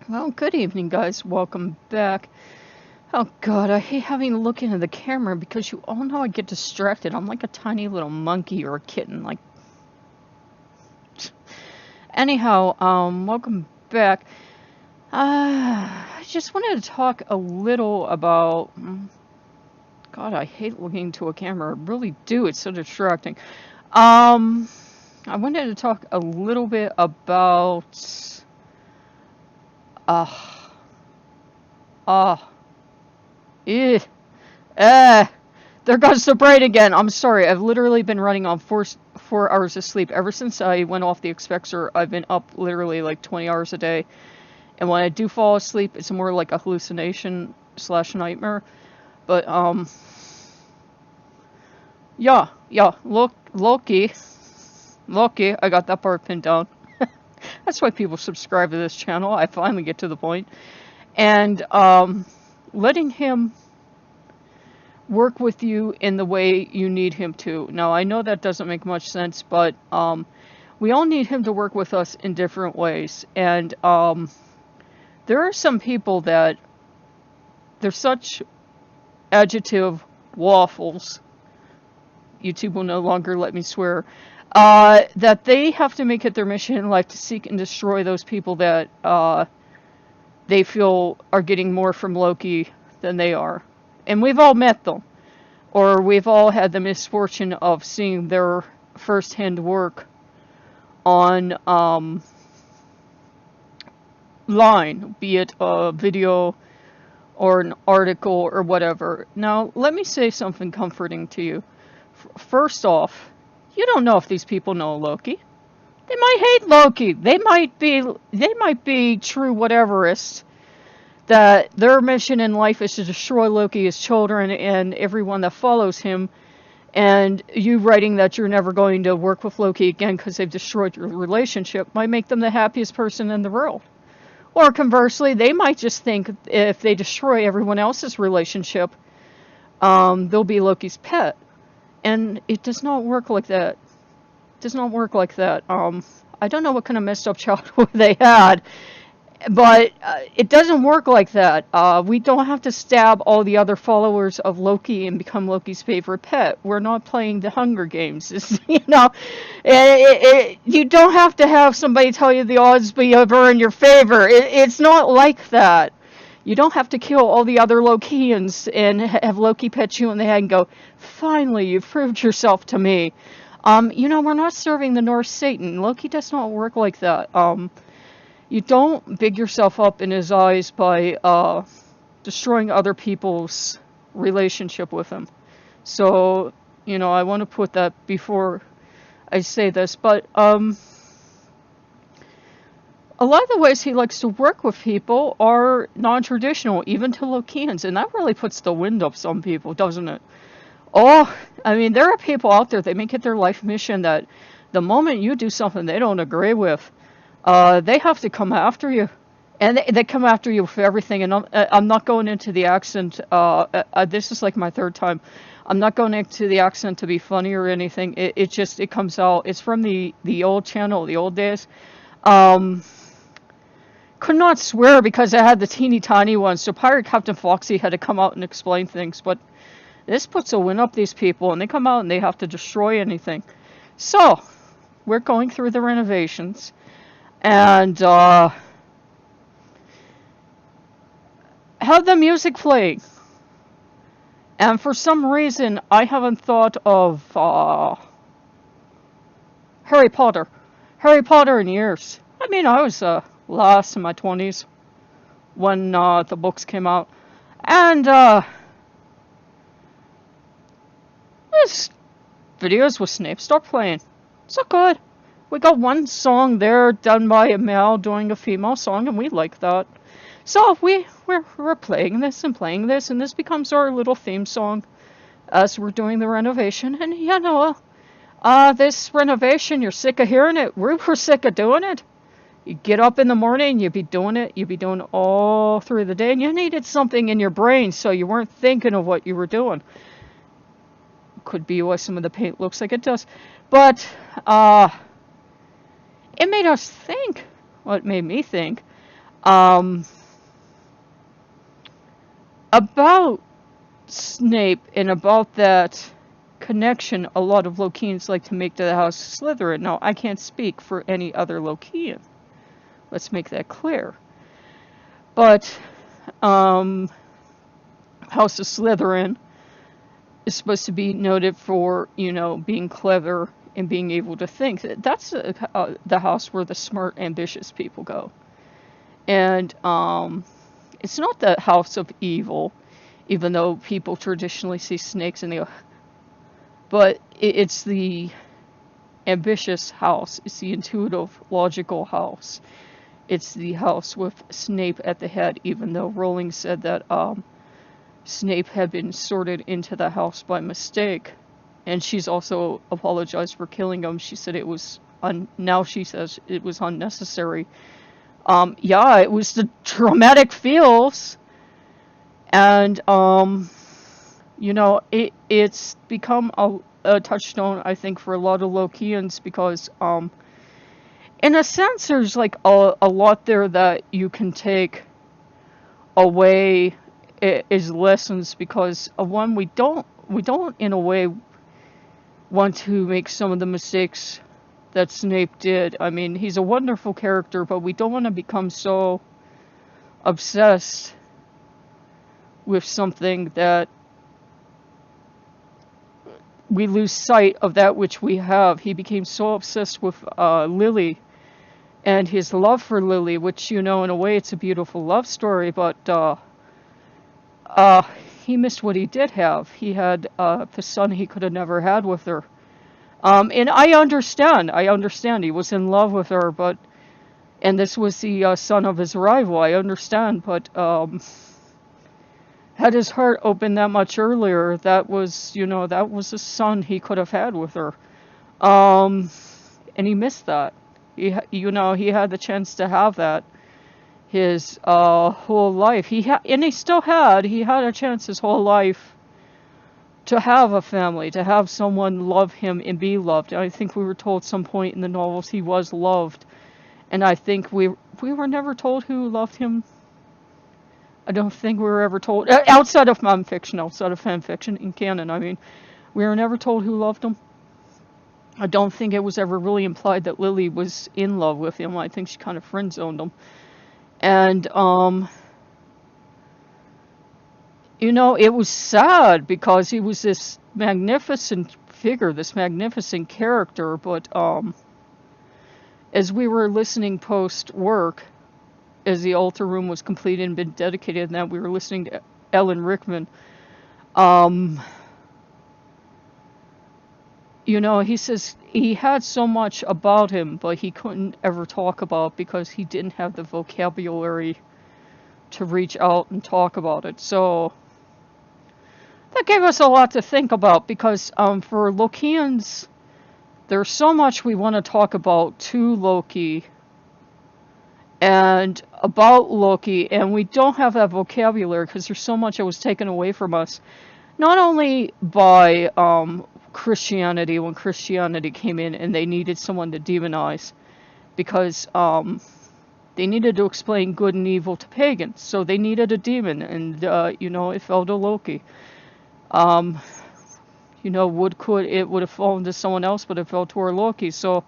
Well, good evening, guys. Welcome back. Oh, God, I hate having to look into the camera because you all know I get distracted. I'm like a tiny little monkey or a kitten. Anyhow, welcome back. I just wanted to talk a little about. God, I hate looking into a camera. I really do. It's so distracting. I wanted to talk a little bit about. Uh, uh, eh. There goes the brain again. I'm sorry. I've literally been running on four hours of sleep ever since I went off the Expector. I've been up literally like 20 hours a day, and when I do fall asleep, it's more like a hallucination / nightmare. But yeah. Loki. I got that part pinned down. That's why people subscribe to this channel. I finally get to the point, and letting him work with you in the way you need him to. Now, I know that doesn't make much sense, but we all need him to work with us in different ways. And there are some people that they're such adjective waffles. YouTube will no longer let me swear. That they have to make it their mission in life to seek and destroy those people that they feel are getting more from Loki than they are. And we've all met them, or we've all had the misfortune of seeing their first-hand work on line, be it a video or an article or whatever. Now, let me say something comforting to you. First off, you don't know if these people know Loki. They might hate Loki. They might be true whateverists. That their mission in life is to destroy Loki, his children, and everyone that follows him. And you writing that you're never going to work with Loki again because they've destroyed your relationship might make them the happiest person in the world. Or conversely, they might just think if they destroy everyone else's relationship, they'll be Loki's pet. And it does not work like that. It does not work like that. I don't know what kind of messed up childhood they had. But it doesn't work like that. We don't have to stab all the other followers of Loki and become Loki's favorite pet. We're not playing the Hunger Games. You don't have to have somebody tell you the odds be ever in your favor. It's not like that. You don't have to kill all the other Lokeans and have Loki pet you in the head and go, finally, you've proved yourself to me. We're not serving the Norse Satan. Loki does not work like that. You don't big yourself up in his eyes by destroying other people's relationship with him. So, I want to put that before I say this. But a lot of the ways he likes to work with people are non-traditional, even to Lokeans. And that really puts the wind up some people, doesn't it? Oh, I mean, there are people out there, they make it their life mission that the moment you do something they don't agree with, they have to come after you, and they come after you for everything. And I'm not going into the accent. This is like my third time. I'm not going into the accent to be funny or anything. It comes out. It's from the old channel, the old days. Could not swear because I had the teeny tiny one. So Pirate Captain Foxy had to come out and explain things. But this puts a win up these people, and they come out and they have to destroy anything. So we're going through the renovations. And have the music playing. And for some reason, I haven't thought of Harry Potter in years. I mean, I was last in my 20s when the books came out. And this videos with Snape start playing. So good. We got one song there done by a male doing a female song, and we like that. So we're playing this, and this becomes our little theme song as we're doing the renovation. And this renovation, you're sick of hearing it. We're sick of doing it. You get up in the morning, you'd be doing it all through the day, and you needed something in your brain so you weren't thinking of what you were doing. Could be why some of the paint looks like it does. But it made us think. Well, it made me think Um, about Snape and about that connection a lot of Lokeans like to make to the House of Slytherin. Now, I can't speak for any other Lokean. Let's make that clear. But, House of Slytherin is supposed to be noted for, being clever and being able to think. That's the house where the smart, ambitious people go. And it's not the house of evil, even though people traditionally see snakes in the... But it's the ambitious house. It's the intuitive, logical house. It's the house with Snape at the head, even though Rowling said that Snape had been sorted into the house by mistake. And she's also apologized for killing him. She said it was... now she says it was unnecessary. Yeah, it was the traumatic feels. And, it's become a touchstone, I think, for a lot of Lokeans because, in a sense, there's like a lot there that you can take away as lessons because, one, we don't in a way want to make some of the mistakes that Snape did. I mean, he's a wonderful character, but we don't want to become so obsessed with something that we lose sight of that which we have. He became so obsessed with Lily and his love for Lily, which, in a way it's a beautiful love story, but he missed what he did have. He had the son he could have never had with her. And I understand. He was in love with her, and this was the son of his rival. I understand, but had his heart opened that much earlier, that was a son he could have had with her. And he missed that. He had the chance to have that his whole life. He had a chance his whole life to have a family, to have someone love him and be loved. I think we were told some point in the novels he was loved, and I think we were never told who loved him. I don't think we were ever told, outside of non-fiction, outside of fan fiction in canon, I mean, we were never told who loved him. I don't think it was ever really implied that Lily was in love with him. I think she kind of friend-zoned him. And, it was sad because he was this magnificent figure, this magnificent character, but as we were listening post-work, as the altar room was completed and been dedicated, and that we were listening to Ellen Rickman, he says he had so much about him, but he couldn't ever talk about because he didn't have the vocabulary to reach out and talk about it. So that gave us a lot to think about because for Lokeans, there's so much we want to talk about to Loki and about Loki, and we don't have that vocabulary because there's so much that was taken away from us. Not only by Christianity, when Christianity came in and they needed someone to demonize, because they needed to explain good and evil to pagans, so they needed a demon, and it fell to Loki. It would have fallen to someone else, but it fell to our Loki. So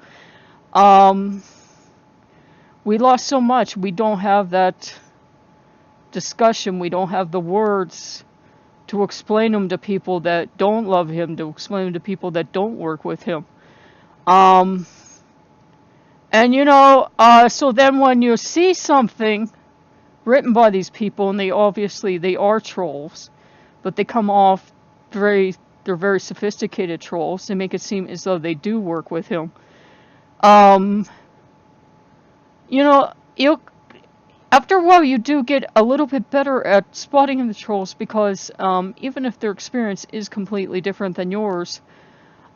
we lost so much. We don't have that discussion. We don't have the words to explain him to people that don't love him, to explain him to people that don't work with him. So then when you see something written by these people, and they are trolls, but they come off they're very sophisticated trolls. They make it seem as though they do work with him. After a while, you do get a little bit better at spotting the trolls because even if their experience is completely different than yours,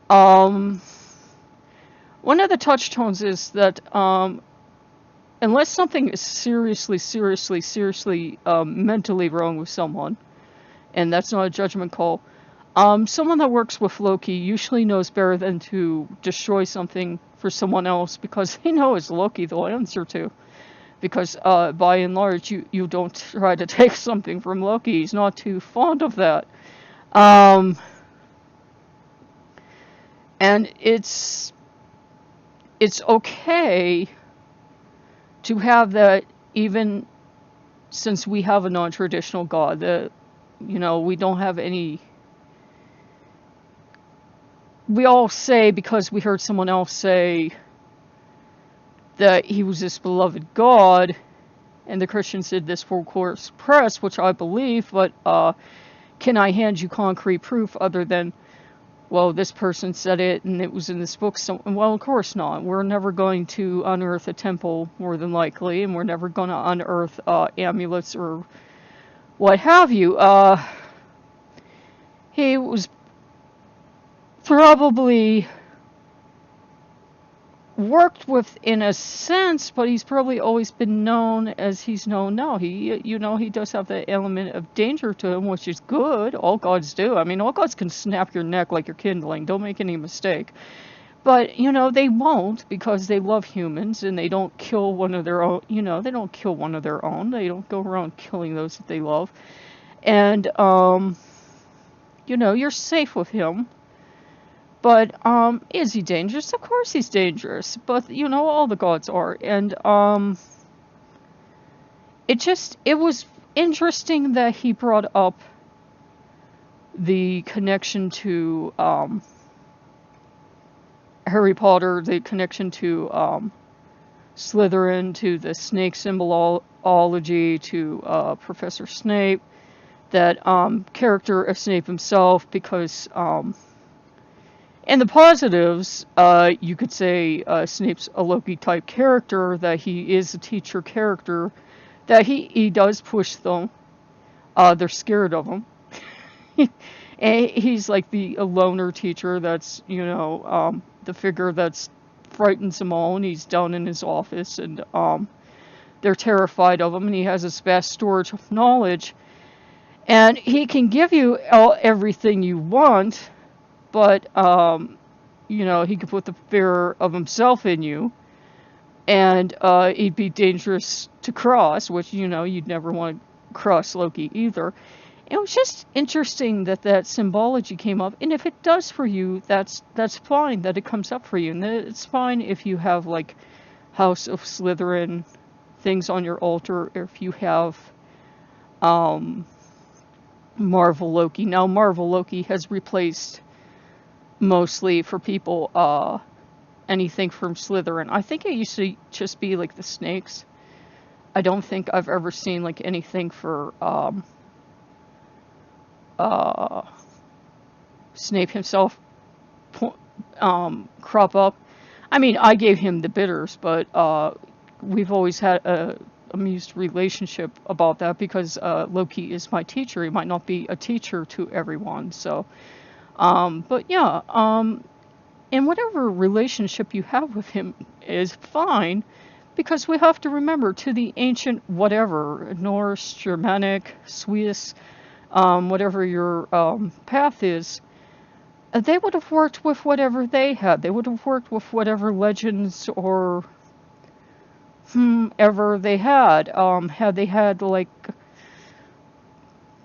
one of the touchstones is that unless something is seriously mentally wrong with someone, and that's not a judgment call, someone that works with Loki usually knows better than to destroy something for someone else because they know it's Loki they'll answer to. because by and large you don't try to take something from Loki. He's not too fond of that. And it's okay to have that, even since we have a non-traditional god, that, you know, we don't have any. We all say, because we heard someone else say that he was this beloved god, and the Christians did this full course press, which I believe, but can I hand you concrete proof other than, well, this person said it and it was in this book? So, well, of course not. We're never going to unearth a temple, more than likely, and we're never going to unearth amulets or what have you. He was probably worked with in a sense, but he's probably always been known as he's known now. He, you know, he does have that element of danger to him, which is good. All gods do. I mean, all gods can snap your neck like you're kindling. Don't make any mistake. But, you know, they won't, because they love humans and they don't kill one of their own. You know, they don't kill one of their own. They don't go around killing those that they love. And, you know, you're safe with him. But, is he dangerous? Of course he's dangerous. But, you know, all the gods are. And, it was interesting that he brought up the connection to, Harry Potter, the connection to, Slytherin, to the snake symbolology, to, Professor Snape, that, character of Snape himself, because, and the positives, you could say Snape's a Loki-type character, that he is a teacher character, that he does push them. They're scared of him. And he's like the loner teacher that's, you know, the figure that's frightens them all, and he's down in his office, and they're terrified of him, and he has this vast storage of knowledge. And he can give you everything you want, but, you know, he could put the fear of himself in you, and he'd be dangerous to cross, which, you know, you'd never want to cross Loki either. It was just interesting that that symbology came up, and if it does for you, that's fine that it comes up for you, and it's fine if you have, like, House of Slytherin things on your altar, or if you have, Marvel Loki. Now, Marvel Loki has replaced, mostly for people, anything from Slytherin. I think it used to just be like the snakes. I don't think I've ever seen like anything for Snape himself crop up. I mean, I gave him the bitters, but we've always had a amused relationship about that, because Loki is my teacher. He might not be a teacher to everyone, so but yeah, and whatever relationship you have with him is fine, because we have to remember, to the ancient whatever, Norse, Germanic, Swiss, whatever your path is, they would have worked with whatever they had. They would have worked with whatever legends or whomever they had they had like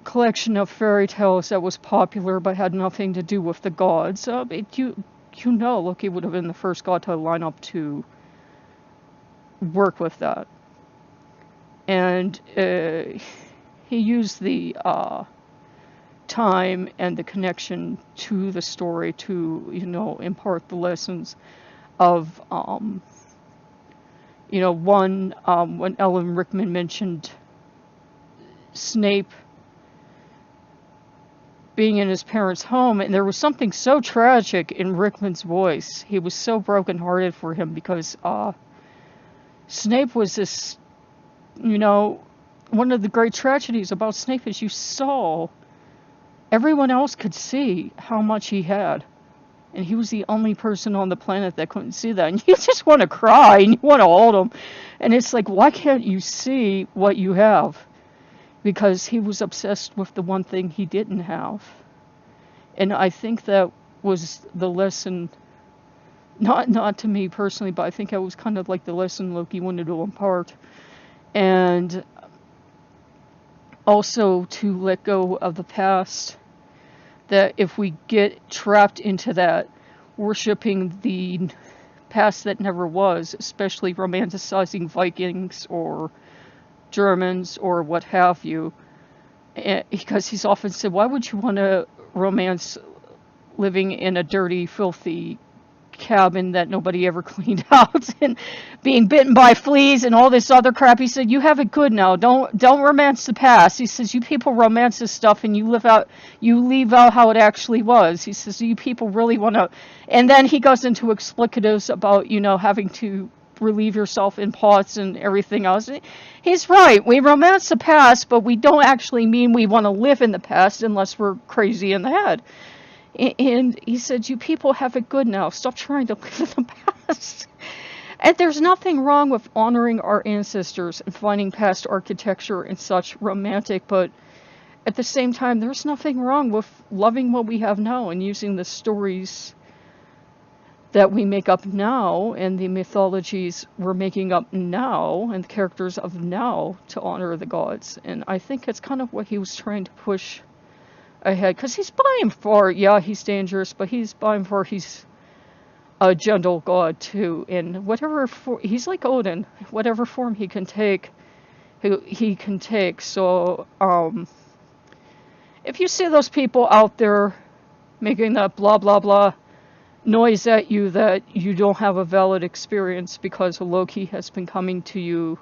collection of fairy tales that was popular but had nothing to do with the gods. You know, Loki would have been the first god to line up to work with that, and he used the time and the connection to the story to, you know, impart the lessons of you know, one, when Ellen Rickman mentioned Snape being in his parents' home, and there was something so tragic in Rickman's voice. He was so brokenhearted for him, because Snape was this, you know, one of the great tragedies about Snape is you saw, everyone else could see how much he had. And he was the only person on the planet that couldn't see that. And you just want to cry, and you want to hold him. And it's like, why can't you see what you have? Because he was obsessed with the one thing he didn't have. And I think that was the lesson, not to me personally, but I think that was kind of like the lesson Loki wanted to impart. and also to let go of the past. That if we get trapped into that, worshiping the past that never was, especially romanticizing Vikings or Germans or what have you, because he's often said, why would you want to romance living in a dirty, filthy cabin that nobody ever cleaned out and being bitten by fleas and all this other crap? He said, you have it good now. Don't romance the past. He says, you people romance this stuff and you leave out how it actually was. He says, you people really want to. And then he goes into explicatives about, having to relieve yourself in pots and everything else. He's right. We romance the past, but we don't actually mean we want to live in the past unless we're crazy in the head. And he said, you people have it good now. Stop trying to live in the past. And there's nothing wrong with honoring our ancestors and finding past architecture and such romantic, but at the same time, there's nothing wrong with loving what we have now and using the stories that we make up now and the mythologies we're making up now and the characters of now to honor the gods. And I think it's kind of what he was trying to push ahead, because he's by and far, he's dangerous, but he's by and far, he's a gentle god too, and he's like Odin, whatever form he can take. So if you see those people out there making that blah blah blah noise at you that you don't have a valid experience because Loki has been coming to you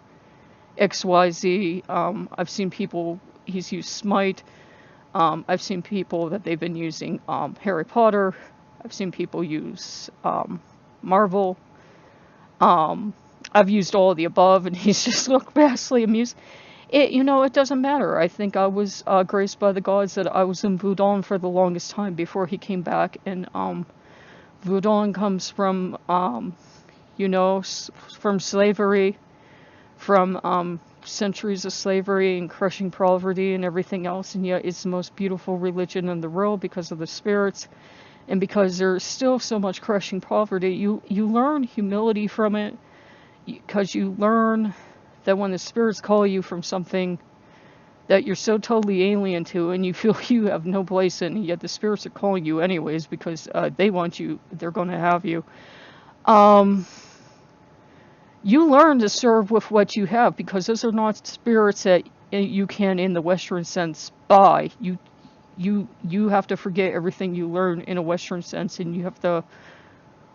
XYZ, I've seen people, he's used Smite. I've seen people that they've been using Harry Potter. I've seen people use Marvel. I've used all of the above, and he's just looked vastly amused. It doesn't matter. I think I was graced by the gods that I was in Voodoo for the longest time before he came back. And Voodoo comes from, from slavery, from centuries of slavery and crushing poverty and everything else, and yet it's the most beautiful religion in the world because of the spirits, and because there's still so much crushing poverty. You learn humility from it, because you learn that when the spirits call you from something that you're so totally alien to and you feel you have no place in, yet the spirits are calling you anyways because they want you, they're going to have you. You learn to serve with what you have, because those are not spirits that you can, in the Western sense, buy. You have to forget everything you learn in a Western sense, and you have to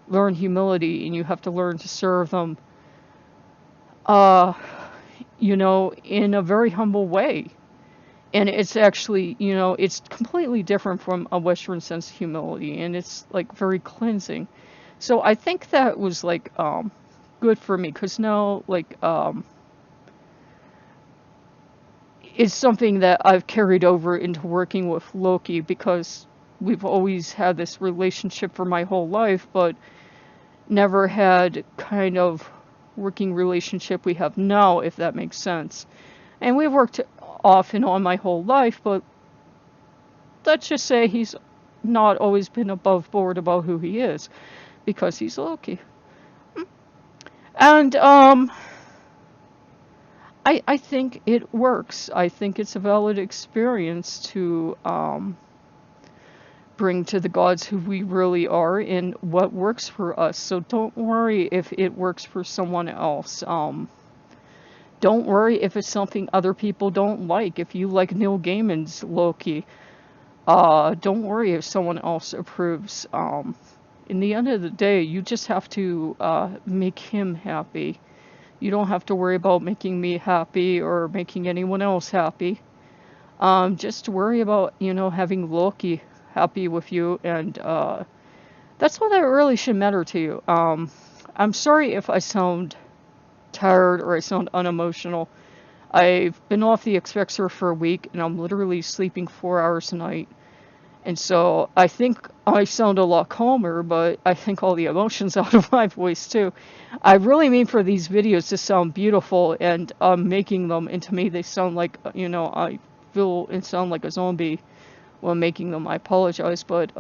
learn humility, and you have to learn to serve them, in a very humble way. And it's actually, it's completely different from a Western sense of humility, and it's like very cleansing. So I think that was like, good for me, because now, like, it's something that I've carried over into working with Loki, because we've always had this relationship for my whole life, but never had kind of working relationship we have now, if that makes sense. And we've worked off and on my whole life, but let's just say he's not always been above board about who he is, because he's Loki. And I think it works. I think it's a valid experience to bring to the gods who we really are and what works for us. So don't worry if it works for someone else. Don't worry if it's something other people don't like. If you like Neil Gaiman's Loki, don't worry if someone else approves. In the end of the day, you just have to make him happy. You don't have to worry about making me happy or making anyone else happy. Just worry about, having Loki happy with you, and that's all that really should matter to you. I'm sorry if I sound tired or I sound unemotional. I've been off the X-Vexor for a week, and I'm literally sleeping 4 hours a night. And so I think I sound a lot calmer, but I think all the emotion's out of my voice too. I really mean for these videos to sound beautiful, and I'm making them, and to me they sound like, I feel and sound like a zombie when making them. I apologize, but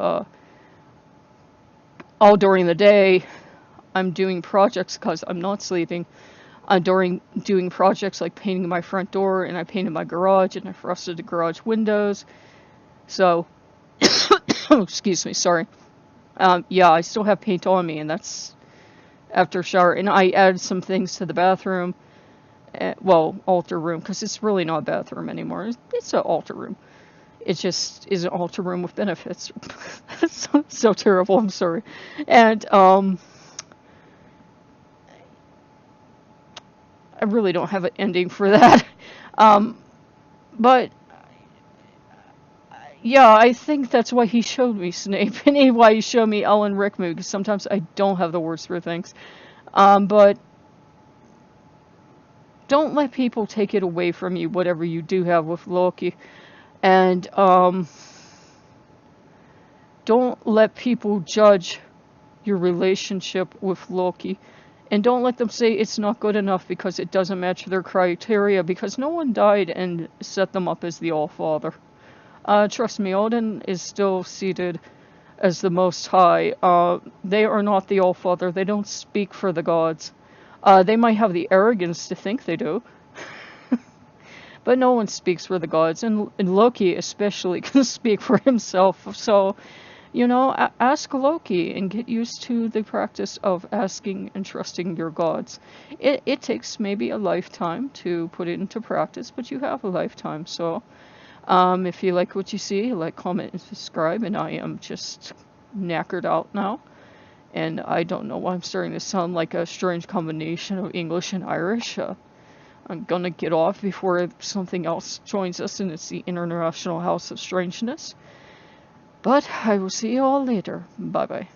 all during the day I'm doing projects because I'm not sleeping. during doing projects like painting my front door, and I painted my garage, and I frosted the garage windows. So, excuse me, sorry. Yeah, I still have paint on me, and that's after shower. And I added some things to the bathroom. Well, altar room, because it's really not a bathroom anymore. It's an altar room. It just is an altar room with benefits. so terrible, I'm sorry. And, I really don't have an ending for that. But, yeah, I think that's why he showed me Snape, and why he showed me Alan Rickman, because sometimes I don't have the words for things. But don't let people take it away from you, whatever you do have with Loki. And, don't let people judge your relationship with Loki. And don't let them say it's not good enough because it doesn't match their criteria, because no one died and set them up as the All-Father. Trust me, Odin is still seated as the Most High. They are not the All-Father. They don't speak for the gods. They might have the arrogance to think they do. But no one speaks for the gods, and Loki especially can speak for himself. So, you know, ask Loki and get used to the practice of asking and trusting your gods. It takes maybe a lifetime to put it into practice, but you have a lifetime. So, if you like what you see, like, comment, and subscribe. And I am just knackered out now. And I don't know why I'm starting to sound like a strange combination of English and Irish. I'm gonna get off before something else joins us, and it's the International House of Strangeness. But I will see you all later. Bye-bye.